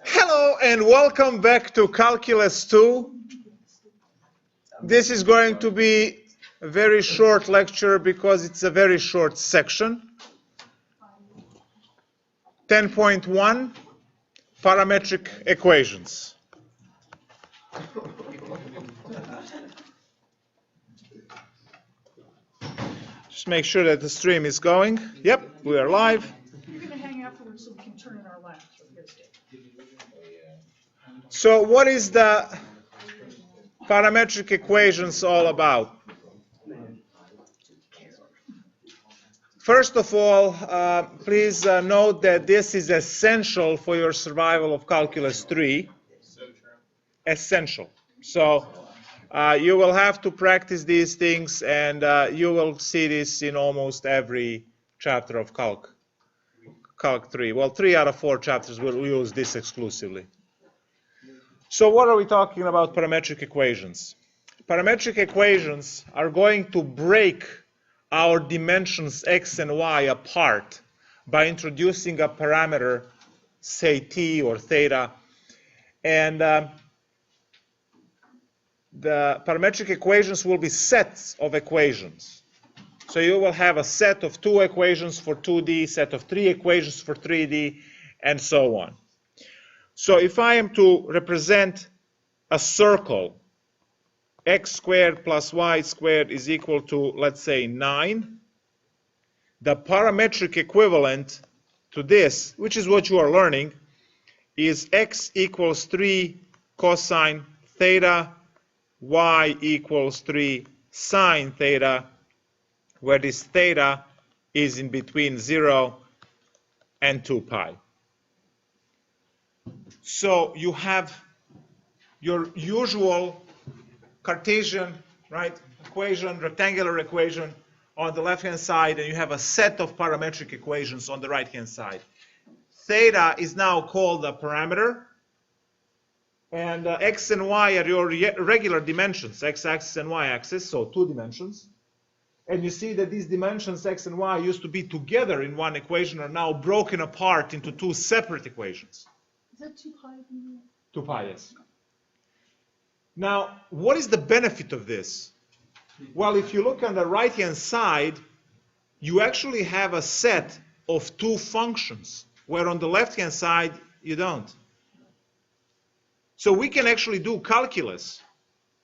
Hello and welcome back to Calculus 2. This is going to be a very short lecture because it's a very short section. 10.1 Parametric Equations. Just make sure that the stream is going. Yep, we are live. You're going to hang afterwards so we can turn in our laps. So what is the parametric equations all about? First of all, please note that this is essential for your survival of Calculus 3. Essential. So you will have to practice these things, and you will see this in almost every chapter of Calc 3. Well, 3 out of 4 chapters will use this exclusively. So what are we talking about parametric equations? Parametric equations are going to break our dimensions x and y apart by introducing a parameter, say t or theta, and the parametric equations will be sets of equations. So you will have a set of 2 equations for 2D, set of 3 equations for 3D, and so on. So if I am to represent a circle, x squared plus y squared is equal to, let's say, 9, the parametric equivalent to this, which is what you are learning, is x equals 3 cosine theta, y equals 3 sine theta, where this theta is in between 0 and 2 pi. So you have your usual Cartesian, right, equation, rectangular equation on the left-hand side, and you have a set of parametric equations on the right-hand side. Theta is now called a parameter, and x and y are your regular dimensions, x-axis and y-axis, so 2 dimensions. And you see that these dimensions, x and y, used to be together in one equation, are now broken apart into 2 separate equations. Is that 2 pi? 2 pi, yes. Now, what is the benefit of this? Well, if you look on the right-hand side, you actually have a set of 2 functions, where on the left-hand side, you don't. So we can actually do calculus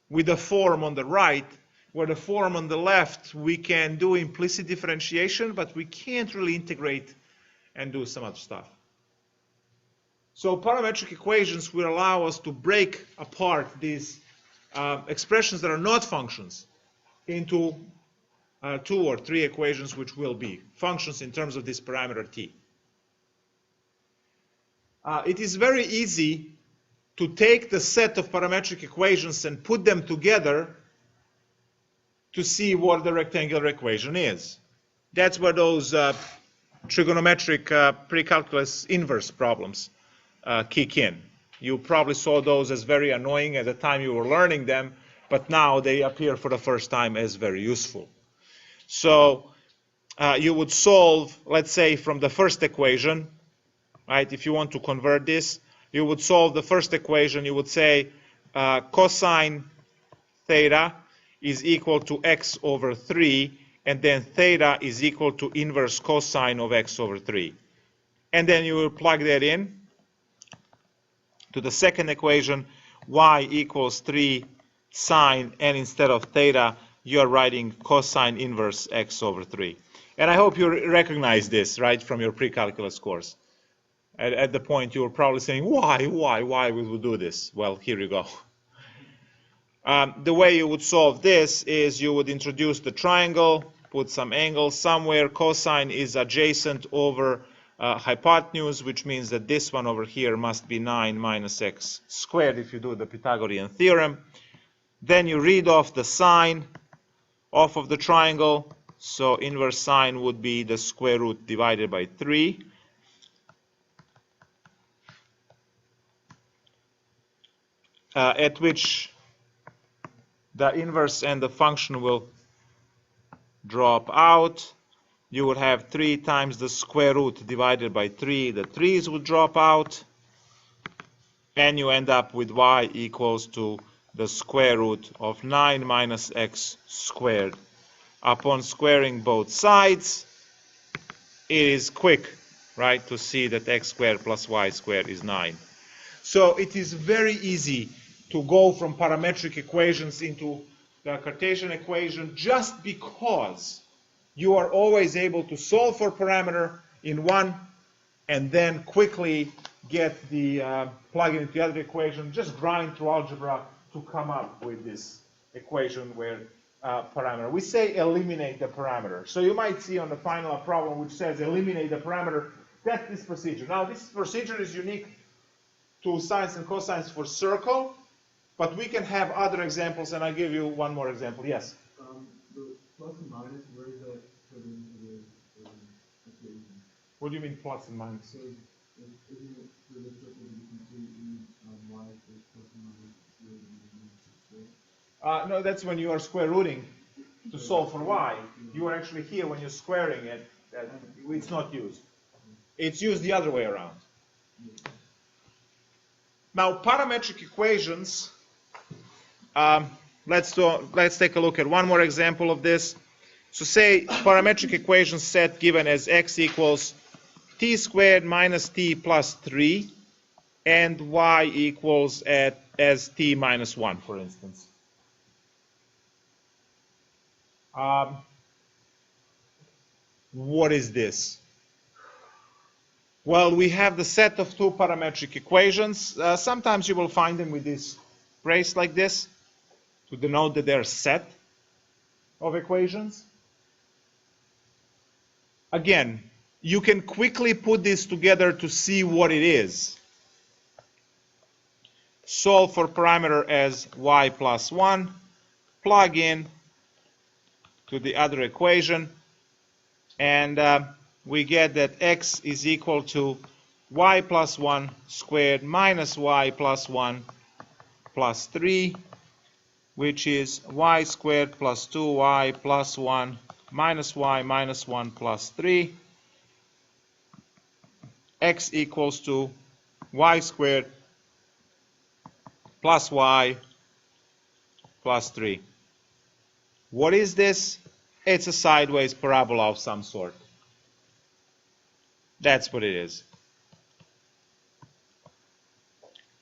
with the form on the right, where the form on the left, we can do implicit differentiation, but we can't really integrate and do some other stuff. So parametric equations will allow us to break apart these expressions that are not functions into 2 or 3 equations, which will be functions in terms of this parameter t. It is very easy to take the set of parametric equations and put them together to see what the rectangular equation is. That's where those trigonometric precalculus inverse problems kick in. You probably saw those as very annoying at the time you were learning them, but now they appear for the first time as very useful. So you would solve, let's say, from the first equation, right? If you want to convert this, you would solve the first equation. You would say cosine theta is equal to x over 3, and then theta is equal to inverse cosine of x over 3. And then you will plug that in to the second equation, y equals 3 sine, and instead of theta, you're writing cosine inverse x over 3. And I hope you recognize this, right, from your pre-calculus course. At the point you were probably saying, why would we do this? Well, here you go. The way you would solve this is you would introduce the triangle, put some angle somewhere. Cosine is adjacent over hypotenuse, which means that this one over here must be 9 minus x squared if you do the Pythagorean theorem. Then you read off the sine off of the triangle. So inverse sine would be the square root divided by 3. At which the inverse and the function will drop out. You would have 3 times the square root divided by 3. The 3's would drop out. And you end up with y equals to the square root of 9 minus x squared. Upon squaring both sides, it is quick, right, to see that x squared plus y squared is 9. So it is very easy to go from parametric equations into the Cartesian equation just because you are always able to solve for parameter in one and then quickly get the plug it into the other equation, just grind through algebra to come up with this equation where parameter. We say eliminate the parameter. So you might see on the final problem which says eliminate the parameter. That's this procedure. Now this procedure is unique to sines and cosines for circle, but we can have other examples, and I'll give you one more example. Yes? The plus and minus, where is that put into the equation? What do you mean plus and minus? So, isn't it for the circle that you can see y is plus and minus 0 No, that's when you are square rooting to solve for y. You are actually here when you're squaring it. It's not used. It's used the other way around. Now, parametric equations, let's take a look at one more example of this. So say parametric equation set given as x equals t squared minus t plus 3 and y equals as t minus 1, for instance. What is this? Well, we have the set of two parametric equations. Sometimes you will find them with this brace like this to denote that they're a set of equations. Again, you can quickly put this together to see what it is. Solve for parameter as y plus 1, plug in to the other equation, and we get that x is equal to y plus 1 squared minus y plus 1 plus 3, which is y squared plus 2y plus 1 minus y minus 1 plus 3. X equals to y squared plus y plus 3. What is this? It's a sideways parabola of some sort. That's what it is.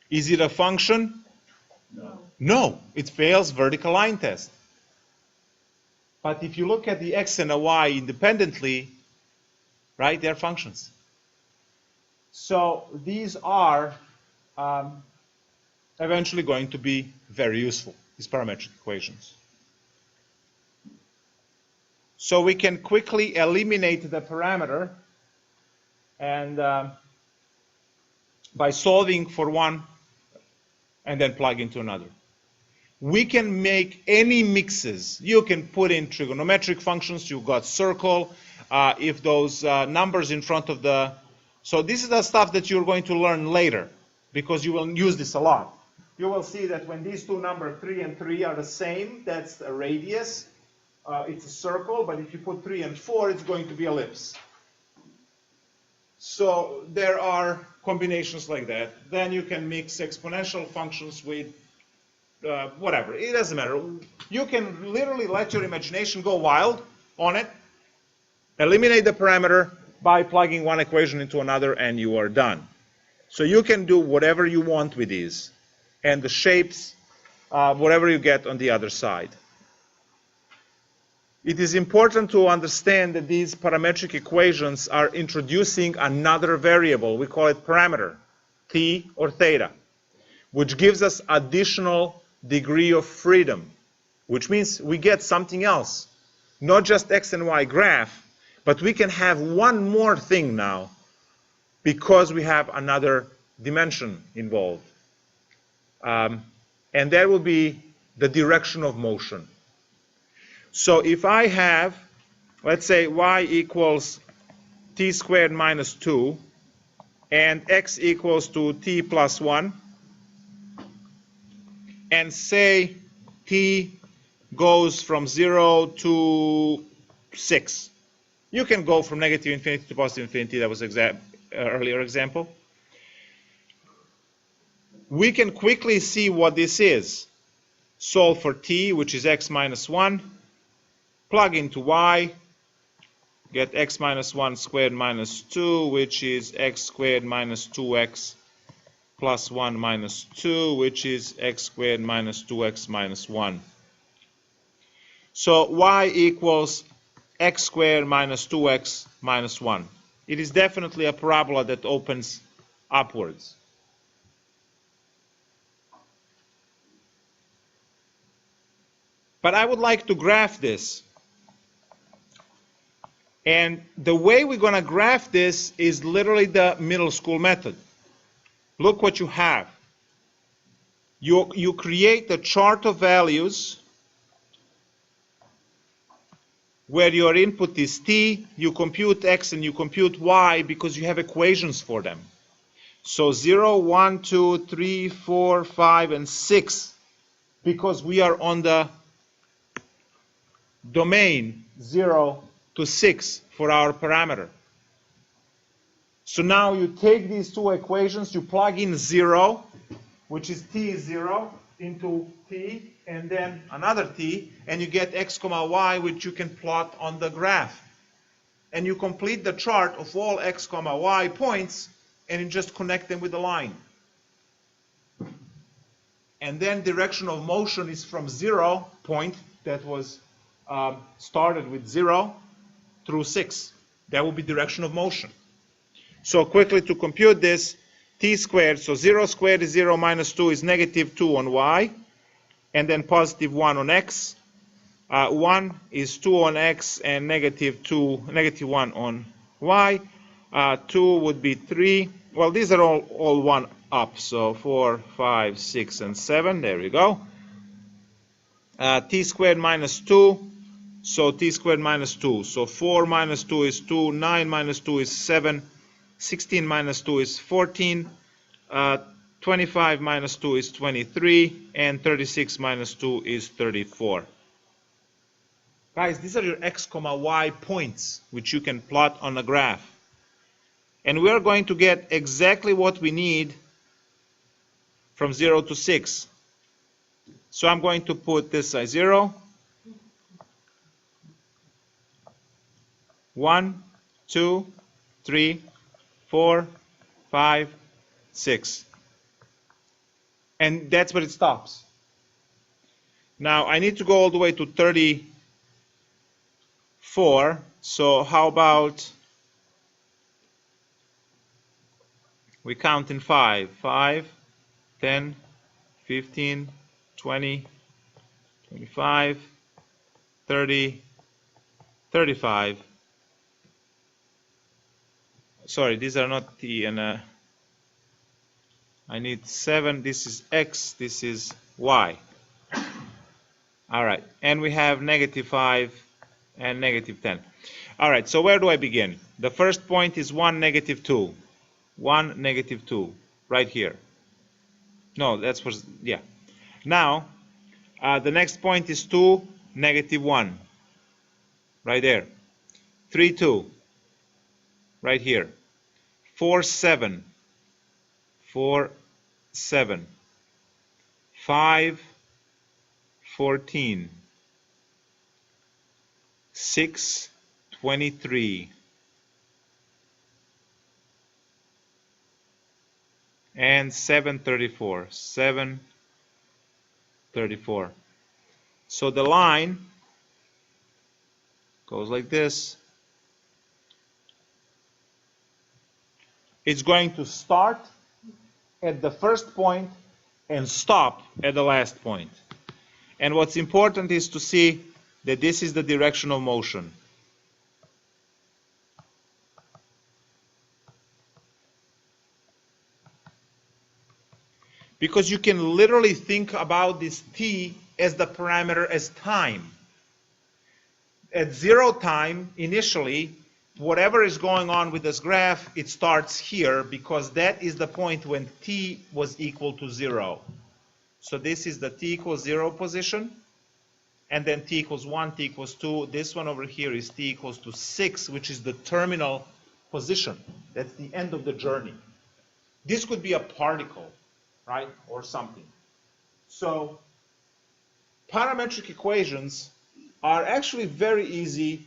Is it a function? No. No, it fails vertical line test. But if you look at the x and the y independently, right, they're functions. So these are eventually going to be very useful, these parametric equations. So we can quickly eliminate the parameter and by solving for one and then plug into another. We can make any mixes. You can put in trigonometric functions. You've got circle. If those numbers in front of the... So this is the stuff that you're going to learn later because you will use this a lot. You will see that when these two numbers 3 and 3 are the same, that's a radius. It's a circle, but if you put 3 and 4, it's going to be ellipse. So there are combinations like that. Then you can mix exponential functions with whatever. It doesn't matter. You can literally let your imagination go wild on it. Eliminate the parameter by plugging one equation into another, and you are done. So you can do whatever you want with these. And the shapes, whatever you get on the other side. It is important to understand that these parametric equations are introducing another variable. We call it parameter, t or theta, which gives us additional degree of freedom, which means we get something else. Not just x and y graph, but we can have one more thing now because we have another dimension involved. And that will be the direction of motion. So if I have, let's say, y equals t squared minus 2 and x equals to t plus 1, and say t goes from 0 to 6. You can go from negative infinity to positive infinity. That was earlier example. We can quickly see what this is. Solve for t, which is x minus 1. Plug into y. Get x minus 1 squared minus 2, which is x squared minus 2x plus 1 minus 2, which is x squared minus 2x minus 1. So y equals x squared minus 2x minus 1. It is definitely a parabola that opens upwards. But I would like to graph this. And the way we're going to graph this is literally the middle school method. Look what you have. You create a chart of values where your input is t, you compute x and you compute y because you have equations for them. So 0, 1, 2, 3, 4, 5, and 6, because we are on the domain 0 to 6 for our parameter. So now you take these two equations, you plug in 0, which is t is 0, into t, and then another t, and you get x comma y, which you can plot on the graph. And you complete the chart of all x comma y points, and you just connect them with a line. And then direction of motion is from 0 point that was started with 0 through 6. That will be direction of motion. So quickly to compute this, t squared, so 0 squared is 0 minus 2 is negative 2 on y, and then positive 1 on x. 1 is 2 on x, and negative 1 on y. 2 would be 3. Well, these are all 1 up, so 4, 5, 6, and 7. There we go. T squared minus 2, so t squared minus 2. So 4 minus 2 is 2, 9 minus 2 is 7, 16 minus 2 is 14, 25 minus 2 is 23, and 36 minus 2 is 34. Guys, these are your x comma y points, which you can plot on a graph. And we are going to get exactly what we need from 0 to 6. So I'm going to put this as 0, 1, 2, 3, 4, 5, 6. And that's where it stops. Now I need to go all the way to 34. So how about we count in 5. 5, 10, 15, 20, 25, 30, 35. Sorry, these are not t, and I need 7. This is x, this is y. All right, and we have negative 5 and negative 10. All right, so where do I begin? The first point is 1, negative 2. 1, negative 2, right here. No, that's what, yeah. Now, the next point is 2, negative 1, right there. 3, 2, right here. 4, 7, 4, 7. 5, 14. 6, 23. And 7, 34. 7, 34. So the line goes like this. It's going to start at the first point and stop at the last point. And what's important is to see that this is the direction of motion. Because you can literally think about this t as the parameter as time. At 0 time, initially, whatever is going on with this graph, it starts here because that is the point when t was equal to 0. So this is the t equals 0 position. and then t equals 1, t equals 2. This one over here is t equals to 6, which is the terminal position. That's the end of the journey. This could be a particle, right, or something. So parametric equations are actually very easy.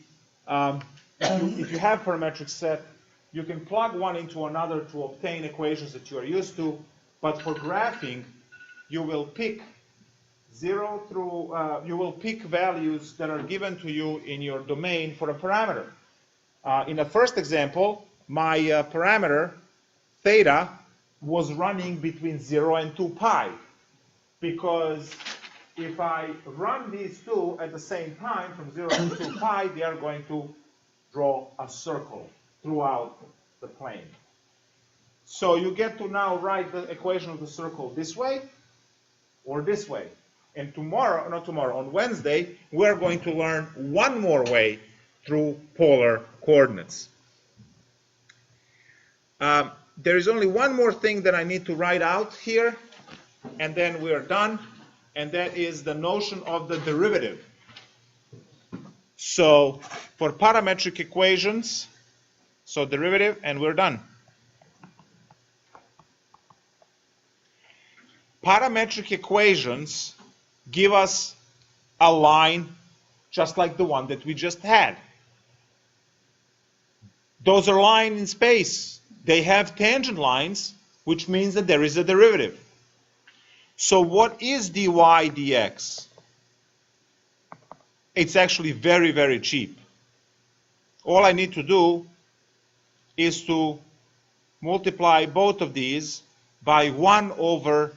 If you have parametric set, you can plug one into another to obtain equations that you are used to. But for graphing, you will pick you will pick values that are given to you in your domain for a parameter. In the first example, my parameter, theta, was running between 0 and 2 pi. Because if I run these two at the same time, from 0 to 2 pi, they are going to draw a circle throughout the plane. So you get to now write the equation of the circle this way or this way. And tomorrow, not tomorrow, on Wednesday, we're going to learn one more way through polar coordinates. There is only one more thing that I need to write out here, and then we're done, and that is the notion of the derivative. So for parametric equations, so derivative, and we're done. Parametric equations give us a line just like the one that we just had. Those are lines in space. They have tangent lines, which means that there is a derivative. So what is dy dx? It's actually very, very cheap. All I need to do is to multiply both of these by 1 over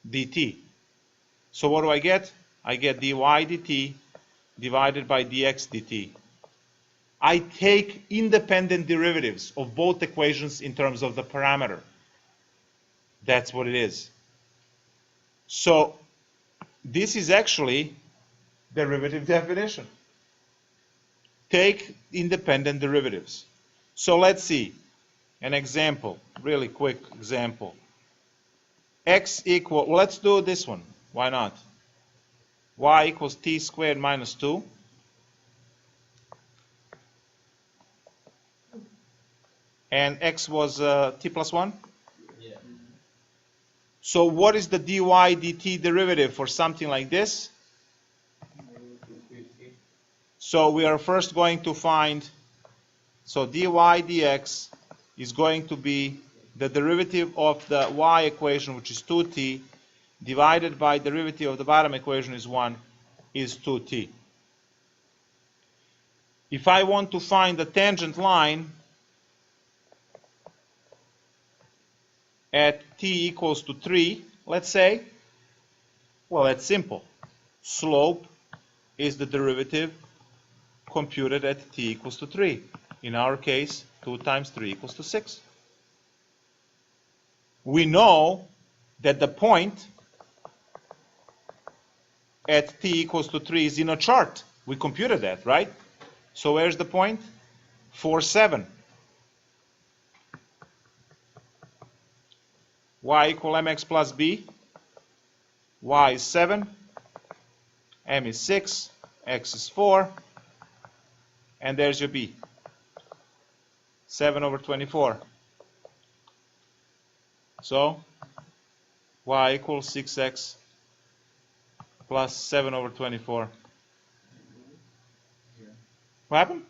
dt. So what do I get? I get dy dt divided by dx dt. I take independent derivatives of both equations in terms of the parameter. That's what it is. So this is actually derivative definition. Take independent derivatives. So let's see an example, really quick example. X equal, well, let's do this one. Why not? Y equals t squared minus 2. And x was t plus 1? Yeah. So what is the dy dt derivative for something like this? So we are first going to find, so dy dx is going to be the derivative of the y equation, which is 2t, divided by derivative of the bottom equation is 1, is 2t. If I want to find the tangent line at t equals to 3, let's say, well, that's simple. Slope is the derivative computed at t equals to 3. In our case, 2 times 3 equals to 6. We know that the point at t equals to 3 is in a chart. We computed that, right? So where's the point? 4, 7. Y equal mx plus b. Y is 7. M is 6. X is 4. And there's your b. 7 over 24. So y equals 6x plus 7 over 24. What happened?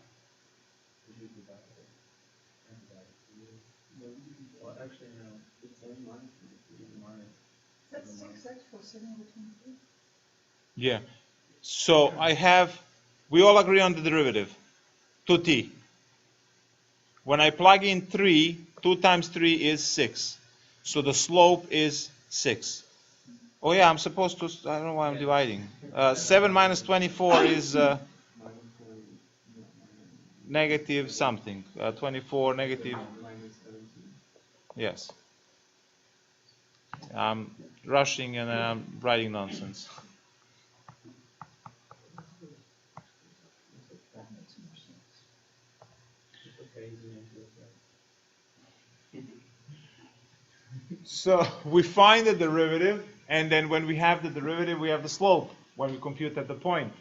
Well, actually, no. It's minus. That's 6x plus 7 over 23. Yeah. So I have, we all agree on the derivative, 2t. When I plug in 3, 2 times 3 is 6. So the slope is 6. Oh yeah, I'm supposed to, I don't know why I'm dividing. 7 minus 24 is negative something. 24 negative. Minus 17. Yes. I'm rushing and I'm writing nonsense. That makes more sense. It's okay, easy answer. So we find the derivative, and then when we have the derivative, we have the slope. when we compute at the point.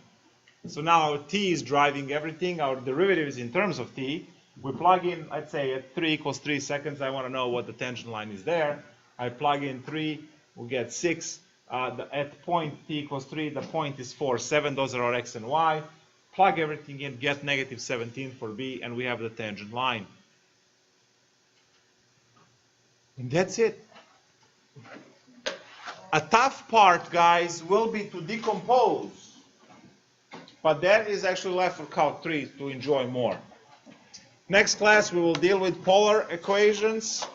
So now our t is driving everything, our derivative is in terms of t. We plug in, let's say at 3 equals 3 seconds, I want to know what the tangent line is there. I plug in 3, we get 6. At point t equals 3, the point is 4, 7, those are our x and y. Plug everything in, get negative 17 for b, and we have the tangent line. And that's it. A tough part, guys, will be to decompose. But that is actually left for Calc2 to enjoy more. Next class, we will deal with polar equations,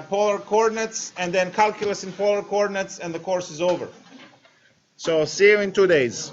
polar coordinates, and then calculus in polar coordinates, and the course is over. So see you in 2 days.